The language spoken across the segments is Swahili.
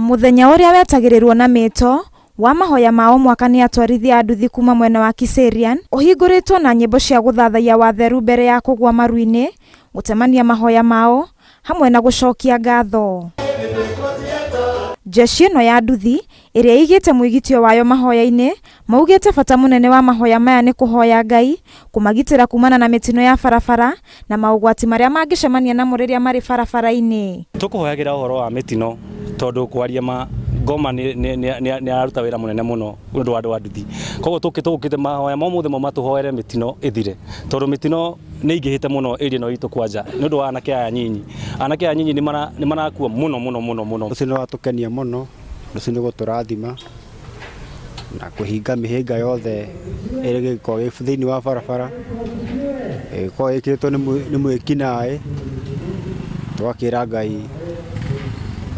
Muthenya uria wetagirirwo na mito wa mahoya mao mwaka ni atwarithia anduthi kuma mwena wa Kiserian uhinguritwo na nyimbo cia guthathaiya watheru mbere ya kugwa maruini, gutemania mahoya mao hamwe na gucokia ngatho. Jeshi ino ya nduthi iria igite mwigitio wayo mahoya-ini maugite bata munene wa mahoya maya ni kuhoya Ngai kumagitira kumana na mitino ya barabara na maugwati maria mangicemania namo riria mari barabara-ini. Tukuhoyagira uhoro wa mitino tondu kwaria ngoma ni aruta wira munene muno undu wa andu a nduthi. Koguo tukite mahoya mothe matuhoere mitino ithire tondu mitino ni ingihite muno area no itu kwanja ni undu wa anake aya nyinyi. Anake aya nyinyi ni marakua muno. Ucio ni watukenia muno, ucio ni guturathima na kuhinga mihinga yothe iri giko thiini wa barabara ko ikiritwo ni mwikinae twakira Ngai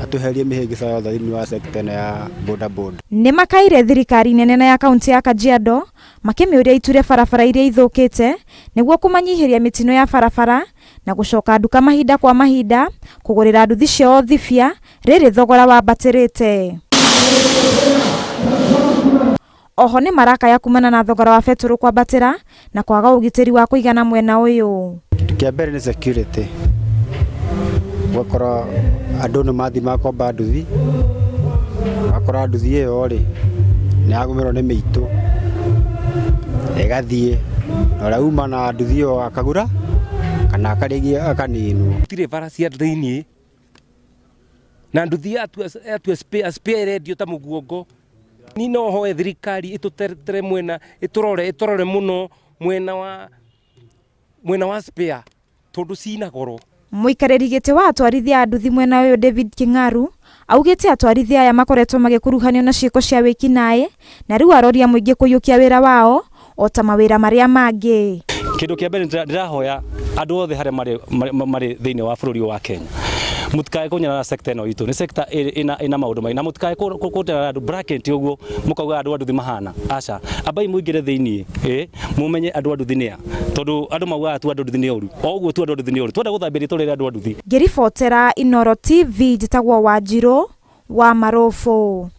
atuherie mihinga yothe thiini wa sector ya bodaboda. Ni makaire thirikari nene ya kaunti ya Kajiado makimiuria iture barabara iria ithukite niguo kumanyihiria mitino ya barabara na gucoka nduka mahinda kwa mahinda kugurira nduthi cio thifia riri thogora wa batirite. Oho ni marakaya kumana na thogora wa beturu kwa batira na kwaga ugitiri wa kuigana mwena uyu. Kia mbere ni security. Wakora andu ni mathima komba nduthi. Wakora nduthi iyo ri ni agumirwo ni miito. Egathie ora uma na nduthi iyo akagura kana akarigia akaninwo. Tire bara cia thiini na nduthi atu spare radio ta muguongo. Ni no hoe thirikari itutetere mwena iturore muno mwena wa spare tondu cina goro. Muikariri giti wa atwarithia anduthi mwena uyu David Kingaru augite atwarithia aya makoretwo magikuruhanio na ciiko cia wikinae na riu aroria muingi kuyukia wira wao o ta mawira maria mangi. Kindu kia mbere ndirahoya andu othe haria mari thiini wa bururi wa Kenya mutikae kunyana na sector ino itu ni sector ina maundu mai na mutikae kutera andu bracket uguo mukauga andu nduthi mahana aca abai muingire thiini mumenye andu nduthi nia tondu andu mauga tu andu nduthi ni uru o uguo tu andu nduthi ni uru twenda guthambiria turire andu nduthi. Ngiribotera Inoro TV njitagwo Wanjiru wa Marofu.